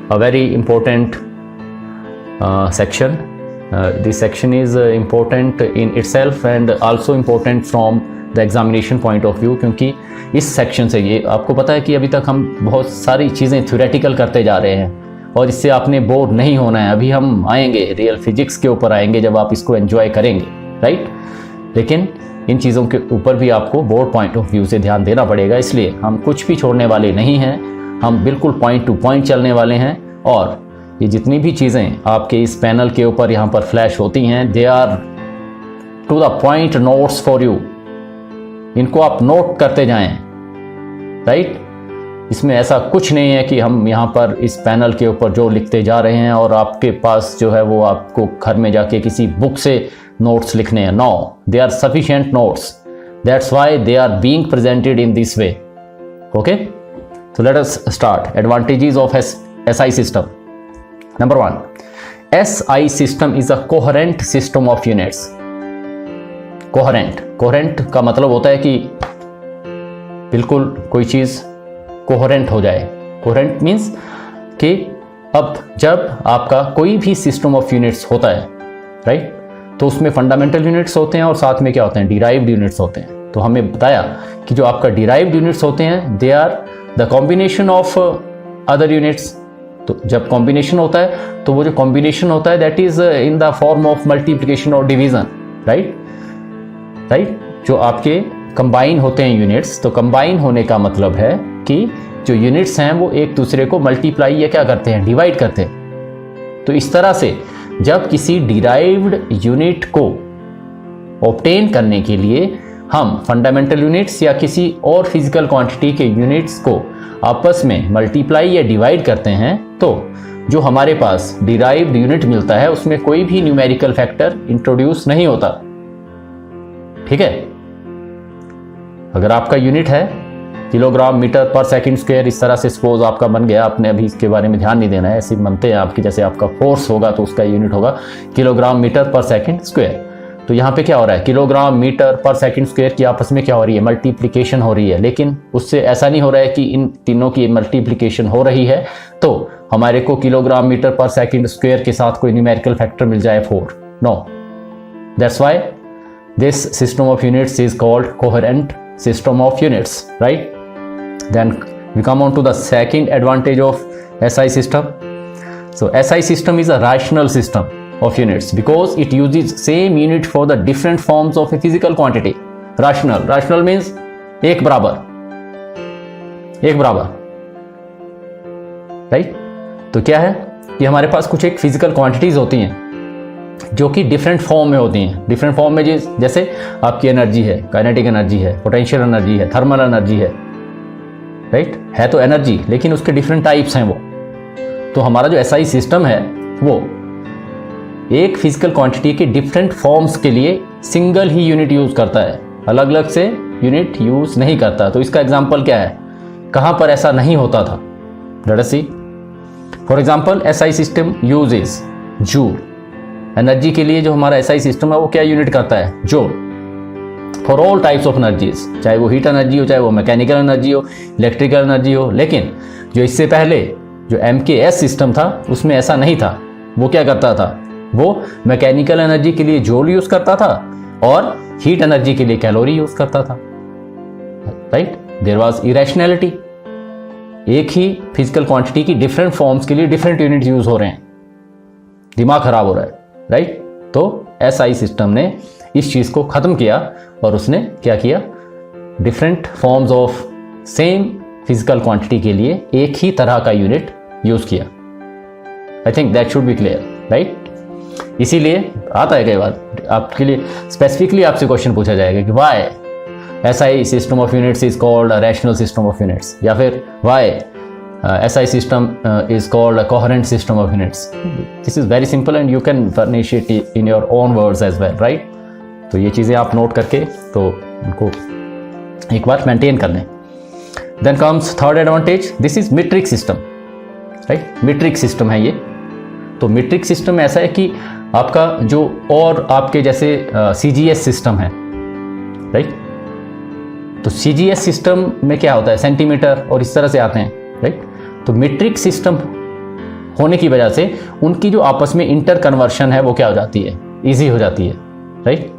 a very important section. This section is important in itself and also important from the examination point of view, क्योंकि इस section से, ये आपको पता है कि अभी तक हम बहुत सारी चीज़ें थ्योरेटिकल करते जा रहे हैं और इससे आपने बोर नहीं होना है। अभी हम आएंगे रियल फिजिक्स के ऊपर आएंगे जब आप इसको एंजॉय करेंगे, राइट। लेकिन इन चीज़ों के ऊपर भी आपको बोर्ड पॉइंट ऑफ व्यू से ध्यान देना पड़ेगा, इसलिए हम कुछ भी छोड़ने वाले नहीं हैं, हम बिल्कुल पॉइंट टू पॉइंट चलने वाले हैं। और ये जितनी भी चीज़ें आपके इस पैनल के ऊपर यहाँ पर फ्लैश होती हैं, they are to the point notes for you. इनको आप नोट करते जाएं, राइट। इसमें ऐसा कुछ नहीं है कि हम यहाँ पर इस पैनल के ऊपर जो लिखते जा रहे हैं और आपके पास जो है वो आपको घर में जाके किसी बुक से नोट्स लिखने हैं. No, they are sufficient notes. That's why they are being presented in this way. Okay, so let us start. Advantages of SI system. Number 1, SI system is a coherent system of units. Coherent का मतलब होता है कि बिल्कुल कोई चीज coherent हो जाए. कोहेरेंट मीन्स कि अब जब आपका कोई भी सिस्टम ऑफ यूनिट्स होता है, राइट, तो उसमें फंडामेंटल यूनिट्स होते हैं और साथ में क्या होते हैं, डिराइव्ड यूनिट्स होते हैं. तो हमें बताया कि जो आपका डिराइव्ड यूनिट्स होते हैं they are the combination of other units. तो जब कॉम्बिनेशन होता है तो वो जो कॉम्बिनेशन होता है that is in the form of multiplication और डिवीजन. राइट, जो आपके कंबाइन होते हैं यूनिट्स, तो कंबाइन होने का मतलब है कि जो यूनिट्स हैं वो एक दूसरे को मल्टीप्लाई या क्या करते हैं, डिवाइड करते हैं. तो इस तरह से जब किसी डिराइव्ड यूनिट को ऑब्टेन करने के लिए हम फंडामेंटल यूनिट्स या किसी और फिजिकल क्वांटिटी के यूनिट्स को आपस में मल्टीप्लाई या डिवाइड करते हैं, तो जो हमारे पास डिराइव्ड यूनिट मिलता है उसमें कोई भी न्यूमेरिकल फैक्टर इंट्रोड्यूस नहीं होता. ठीक है, अगर आपका यूनिट है kilogram metre per second square, इस तरह से सपोज आपका बन गया, आपने अभी इसके बारे में ध्यान नहीं देना है, ऐसे बनते हैं आपकी, जैसे आपका फोर्स होगा तो उसका यूनिट होगा kilogram metre per second square. तो यहाँ पे क्या हो रहा है, kilogram metre per second square की आपस में क्या हो रही है, मल्टीप्लिकेशन हो रही है. लेकिन उससे ऐसा नहीं हो रहा है कि इन तीनों की मल्टीप्लिकेशन हो रही है तो हमारे को kilogram metre per second square के साथ कोई न्यूमेरिकल फैक्टर मिल जाए 4. No, that's why this system of units is called coherent system of units, right? Then we come on to the second advantage of SI system. So SI system is a rational system of units because it uses same unit for the different forms of a physical quantity. Rational means एक बराबर, right? तो क्या है कि हमारे पास कुछ एक physical quantities होती हैं जो कि डिफरेंट फॉर्म में होती हैं. डिफरेंट फॉर्म में जैसे आपकी एनर्जी है, काइनेटिक एनर्जी है, पोटेंशियल एनर्जी है, थर्मल एनर्जी है, राइट, है तो एनर्जी लेकिन उसके डिफरेंट टाइप्स हैं वो. तो हमारा जो एसआई सिस्टम है वो एक फिजिकल क्वांटिटी के डिफरेंट फॉर्म्स के लिए सिंगल ही यूनिट यूज करता है, अलग अलग से यूनिट यूज नहीं करता. तो इसका एग्जाम्पल क्या है, कहां पर ऐसा नहीं होता था. Let us see. For example SI system uses joule. Energy के लिए जो हमारा एसआई सिस्टम है वो क्या यूनिट करता है, joule. For all types of energies, चाहे वो हीट एनर्जी हो, चाहे वो मैकेनिकल एनर्जी हो, इलेक्ट्रिकल एनर्जी हो. लेकिन जो इससे पहले जो MKS सिस्टम था उसमें ऐसा नहीं था. वो क्या करता था, वो मैकेनिकल एनर्जी के लिए जूल यूज करता था और हीट एनर्जी के लिए कैलोरी यूज करता था. Right, there was irrationality. एक ही फिजिकल क्वांटिटी की डिफरेंट फॉर्म्स के लिए डिफरेंट यूनिट यूज हो रहे हैं, दिमाग खराब हो रहा है. राइट, तो एसआई सिस्टम ने इस चीज को खत्म किया और उसने क्या किया, different forms of same physical quantity के लिए एक ही तरह का यूनिट यूज किया. आई think that should be clear, right. इसीलिए आता है कई बार आपके लिए स्पेसिफिकली आपसे क्वेश्चन पूछा जाएगा कि why SI system of units is called a rational system of units, या फिर why SI system is called a coherent system of units. This is very simple and you can furnish it in your own words as well, right? तो ये चीज़ें आप note करके तो उनको एक बार मेंटेन कर लें. Then comes third advantage. This is metric system, right? metric system है ये. तो metric system ऐसा है कि आपका जो और आपके जैसे CGS सिस्टम है, राइट. तो CGS सिस्टम में क्या होता है, सेंटीमीटर और इस तरह से आते हैं, राइट. तो मीट्रिक सिस्टम होने की वजह से उनकी जो आपस में इंटर कन्वर्शन है वो क्या हो जाती है, इजी हो जाती है, राइट.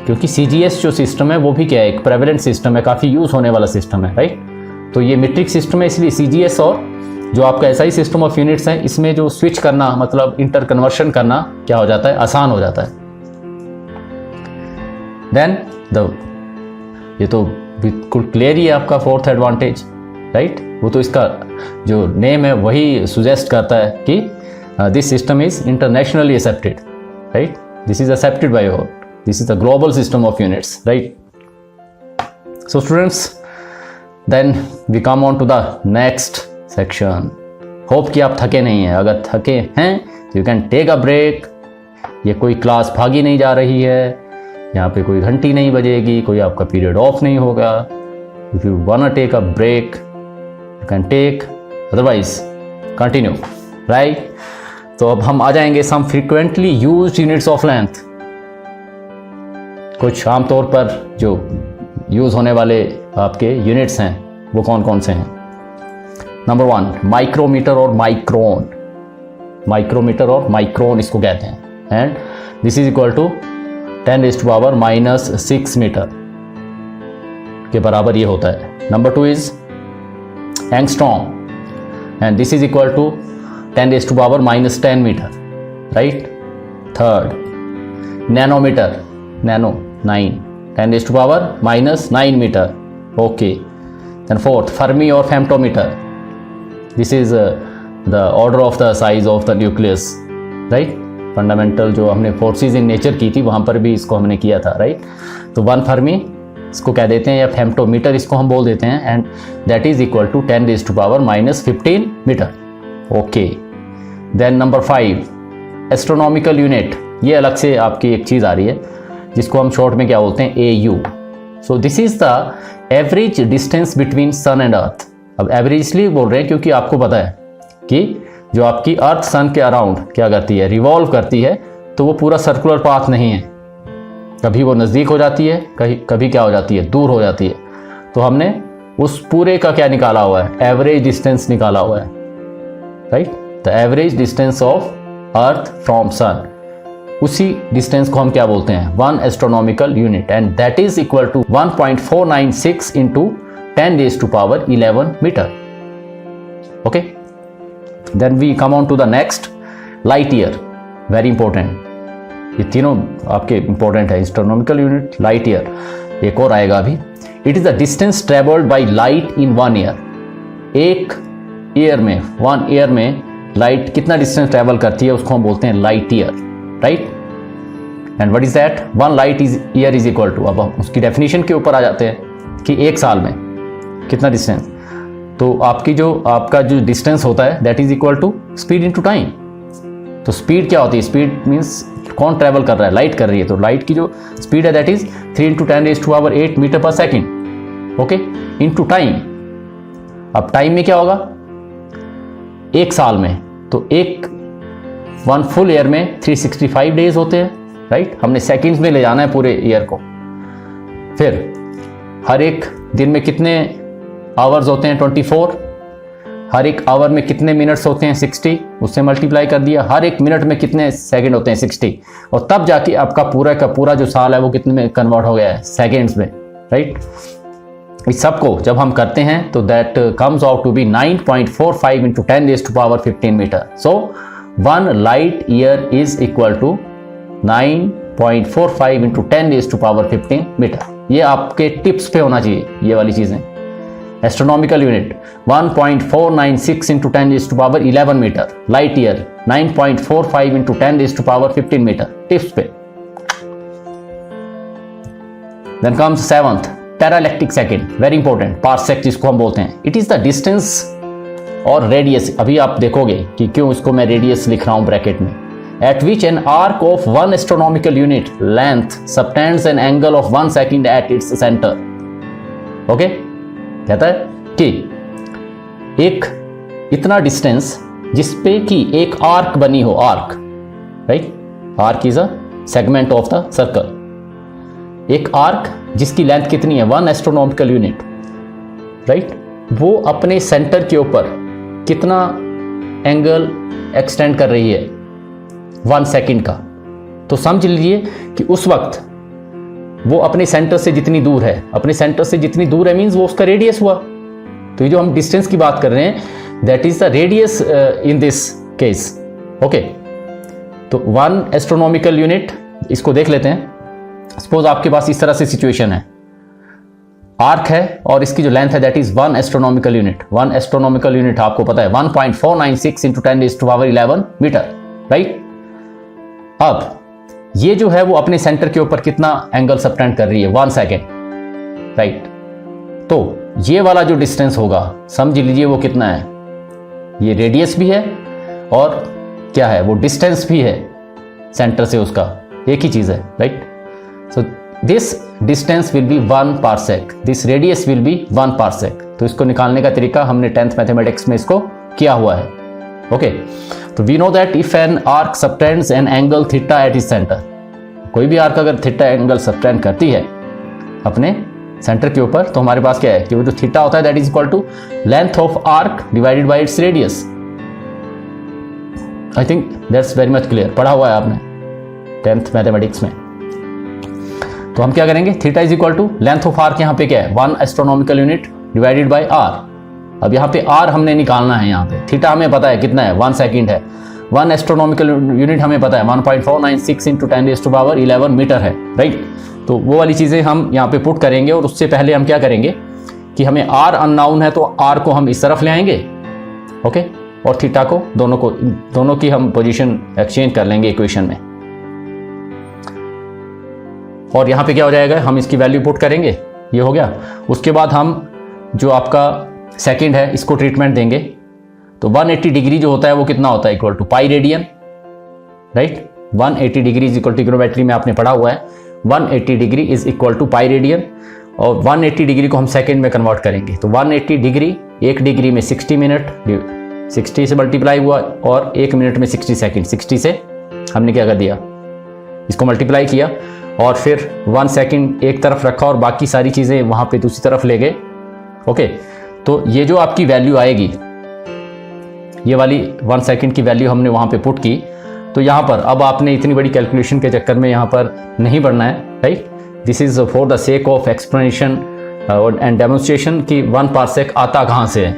क्योंकि CGS जो सिस्टम है वो भी क्या है, एक प्रेवलेंट सिस्टम है, काफ़ी यूज होने वाला सिस्टम है, राइट. तो ये मीट्रिक सिस्टम है, इसलिए CGS और जो आपका SI सिस्टम ऑफ यूनिट्स है इसमें जो स्विच करना मतलब इंटर कन्वर्शन करना क्या हो जाता है, आसान हो जाता है. देन ये तो बिल्कुल क्लियर ही है आपका फोर्थ एडवांटेज, राइट. वो तो इसका जो नेम है वही सुजेस्ट करता है कि this system is internationally accepted, right. This is accepted by all. This is the global system of units, right. So students, then we come on to the next section. Hope कि आप थके नहीं हैं। अगर थके हैं तो you can take a break. ये कोई क्लास भागी नहीं जा रही है, यहाँ पे कोई घंटी नहीं बजेगी, कोई आपका पीरियड ऑफ नहीं होगा। If you want take a break you can take, otherwise continue, right. तो अब हम आ जाएंगे some frequently used units of length. कुछ आमतौर पर जो यूज होने वाले आपके यूनिट्स हैं वो कौन कौन से हैं। नंबर 1 माइक्रोमीटर और माइक्रोन। माइक्रोमीटर और माइक्रोन इसको कहते हैं, and this is equal to 10⁻⁻6 metre के बराबर ये होता है। Number 2 is angstrom and this is equal to 10⁻10 metre, right. Third nanometre, nano 9, 10⁻⁻9 metre, okay. Then fourth fermi और femtometre, this is the order of the size of the nucleus, right. Fundamental जो हमने forces in nature की थी वहाँ पर भी इसको हमने किया था, राइट। तो 1 फर्मी इसको कह देते हैं या फेम्टोमीटर इसको हम बोल देते हैं, and that is equal to 10⁻⁻15 metre, okay. Then number 5 astronomical unit. ये अलग से आपकी एक चीज़ आ रही है जिसको हम शॉर्ट में क्या बोलते हैं, AU। So this is the average distance between sun and earth. अब एवरेज इसलिए बोल रहे हैं क्योंकि आपको पता है कि जो आपकी अर्थ सन के अराउंड क्या करती है, रिवॉल्व करती है, तो वो पूरा सर्कुलर पाथ नहीं है। कभी वो नज़दीक हो जाती है, कभी क्या हो जाती है, दूर हो जाती है। तो हमने उस पूरे का क्या निकाला हुआ है, एवरेज डिस्टेंस निकाला हुआ है, right. The average distance of earth from sun, उसी डिस्टेंस को हम क्या बोलते हैं, 1 astronomical unit, and that is equal to 1.496 into 10⁻11 metre, okay. Then we come on to the next, light year, very important. ये तीनों आपके इंपॉर्टेंट है, एस्ट्रोनॉमिकल यूनिट, लाइट ईयर, एक और आएगा अभी। It is the distance travelled by light in 1 year. एक year में, 1 ईयर में लाइट कितना डिस्टेंस ट्रेवल करती है उसको हम बोलते हैं light year, right. And what is that, 1 light year is equal to, अब हम उसकी डेफिनेशन के ऊपर आ जाते हैं कि एक साल में कितना डिस्टेंस। तो आपका जो डिस्टेंस होता है that is equal to speed into time. तो स्पीड क्या होती है, स्पीड मींस कौन ट्रेवल कर रहा है, लाइट कर रही है। तो लाइट की जो स्पीड है दैट इज 3 × 10⁸ मीटर पर सेकेंड, ओके, इनटू टाइम। अब टाइम में क्या होगा, एक साल में, तो 1 फुल ईयर में 365 डेज होते हैं, राइट। हमने सेकंड्स में ले जाना है पूरे ईयर को। फिर हर एक दिन में कितने आवर्स होते हैं, 24। हर एक आवर में कितने मिनट्स होते हैं, 60, उससे मल्टीप्लाई कर दिया। हर एक मिनट में कितने सेकंड होते हैं, 60, और तब जाके आपका पूरा का पूरा जो साल है वो कितने में कन्वर्ट हो गया है, सेकेंड्स में, राइट। इस सब को जब हम करते हैं तो that comes out to be 9.45 into 10⁻15 metre. So 1 light year is equal to 9.45 into 10⁻15 metre. ये आपके टिप्स पे होना चाहिए ये वाली चीजें। Astronomical unit 1.496 into 10⁻11 metre, light year 9.45 into 10⁻15 metre, tips पे। Then comes 7th parallactic second, very important, parsec जिसको हम बोलते हैं। इट इज द डिस्टेंस और रेडियस, अभी आप देखोगे कि क्यों इसको मैं रेडियस लिख रहा हूं ब्रैकेट में, at which an arc of 1 astronomical unit length subtends an angle of 1 second at its center, okay. कहता है कि एक इतना डिस्टेंस जिसपे कि एक आर्क बनी हो, arc, right, arc is a segment of the circle. एक आर्क जिसकी लेंथ कितनी है, 1 एस्ट्रोनॉमिकल यूनिट, राइट, वो अपने सेंटर के ऊपर कितना एंगल एक्सटेंड कर रही है, 1 सेकंड का। तो समझ लीजिए कि उस वक्त वो अपने सेंटर से जितनी दूर है, अपने सेंटर से जितनी दूर है मींस वो उसका रेडियस हुआ। तो ये जो हम डिस्टेंस की बात कर रहे हैं that is the radius in this case, okay. तो 1 एस्ट्रोनॉमिकल यूनिट, इसको देख लेते हैं। सपोज आपके पास इस तरह से सिचुएशन है, आर्क है और इसकी जो लेंथ है that is 1 astronomical unit. 1 astronomical unit आपको पता है 1.496 इंटू 10⁻11 मीटर, राइट। अब ये जो है वो अपने सेंटर के ऊपर कितना एंगल सबटेंड कर रही है, 1 सेकेंड, राइट। तो ये वाला जो डिस्टेंस होगा समझ लीजिए वो कितना है, ये रेडियस भी है और क्या है वो डिस्टेंस भी है सेंटर से उसका, एक ही चीज़ है, right. So this distance will be 1 parsec, this radius will be 1 parsec. तो इसको निकालने का तरीका हमने 10th मैथमेटिक्स में इसको किया हुआ है। ओके, तो we know that if an arc subtends an angle theta at its centre, कोई भी आर्क अगर थीटा एंगल सबटेंड करती है अपने सेंटर के ऊपर, तो हमारे पास क्या है कि वो जो थीटा होता है that is equal to length of arc divided by its radius. I think that's very much clear, पढ़ा हुआ है आपने 10th मैथमेटिक्स में। तो हम क्या करेंगे, theta is equal to length of arc, यहाँ पे क्या है 1 astronomical unit divided by R. अब यहाँ पे आर हमने निकालना है, यहाँ पे थीटा हमें पता है कितना है 1 सेकंड है, 1 एस्ट्रोनॉमिकल यूनिट हमें पता है 1.496 इंटू 10⁻11 मीटर है, राइट। तो वो वाली चीज़ें हम यहाँ पे पुट करेंगे और उससे पहले हम क्या करेंगे कि हमें आर अननाउन है तो आर को हम इस तरफ ले आएंगे, ओके, और थीटा को दोनों की हम पोजीशन एक्सचेंज कर लेंगे इक्वेशन में। और यहाँ पे क्या हो जाएगा, हम इसकी वैल्यू पुट करेंगे, ये हो गया। उसके बाद हम जो आपका सेकंड है इसको ट्रीटमेंट देंगे, तो 180 डिग्री जो होता है वो कितना होता है, equal to pi radian, right. 180 degree is equal to, trigonometry में आपने पढ़ा हुआ है 180 degree is equal to pi radian, और 180 डिग्री को हम सेकंड में कन्वर्ट करेंगे। तो 180 डिग्री, 1 डिग्री में 60 मिनट, 60 से मल्टीप्लाई हुआ, और 1 मिनट में 60 सेकंड, 60 से हमने क्या कर दिया, इसको मल्टीप्लाई किया, और फिर 1 सेकंड एक तरफ रखा और बाकी सारी चीज़ें वहाँ पे दूसरी तरफ ले गए, ओके। तो ये जो आपकी वैल्यू आएगी, ये वाली 1 सेकंड की वैल्यू हमने वहाँ पे पुट की। तो यहाँ पर अब आपने इतनी बड़ी कैलकुलेशन के चक्कर में यहाँ पर नहीं बढ़ना है, right. This is for the sake of explanation and demonstration कि 1 पार्सेक आता कहाँ से है,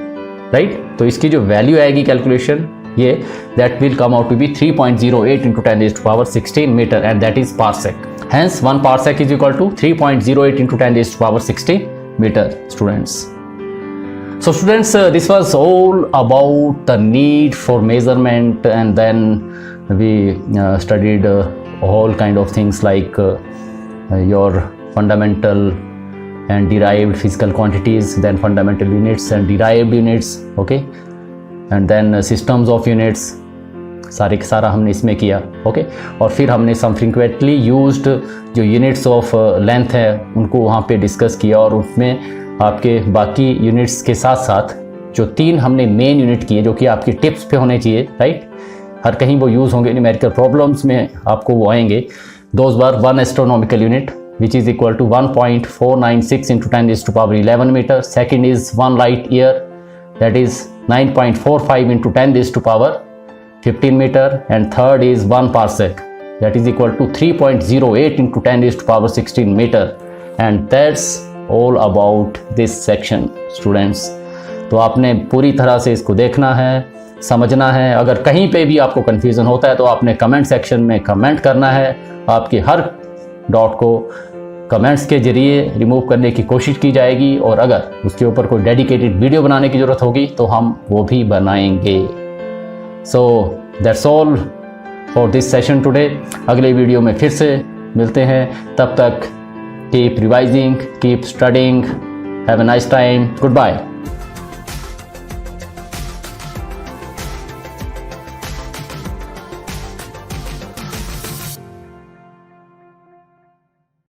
राइट। तो इसकी जो वैल्यू आएगी कैलकुलेशन, ये that will come out to be 3.08 into 10⁻16 metre, and that is parsec. Hence 1 parsec is equal to 3.08 into 10⁻16 metre, students. So students, this was all about the need for measurement, and then we studied all kind of things like your fundamental and derived physical quantities, then fundamental units and derived units, okay, and then systems of units, सारा हमने इसमें किया, okay. और फिर हमने सम frequently used जो units of length है उनको वहाँ पे डिस्कस किया, और उसमें आपके बाकी यूनिट्स के साथ साथ जो 3 हमने मेन यूनिट किए जो कि आपकी टिप्स पे होने चाहिए, राइट। हर कहीं वो यूज़ होंगे, न्यूमेरिकल प्रॉब्लम्स में आपको वो आएंगे। Those were 1 astronomical unit which is equal to 1.496 into 10⁻11 metre, second is 1 light year that is 9.45 into 10⁻15 metre, and third is 1 parsec that is equal to 3.08 into 10⁻16 metre, and that's all about this section, students. तो आपने पूरी तरह से इसको देखना है, समझना है। अगर कहीं पे भी आपको कन्फ्यूज़न होता है तो आपने कमेंट सेक्शन में कमेंट करना है, आपके हर डाउट को कमेंट्स के जरिए रिमूव करने की कोशिश की जाएगी, और अगर उसके ऊपर कोई डेडिकेटेड वीडियो बनाने की ज़रूरत होगी तो हम वो भी बनाएंगे। So that's all for this session today. अगले वीडियो में फिर से मिलते हैं, तब तक keep revising, keep studying, have a nice time, goodbye.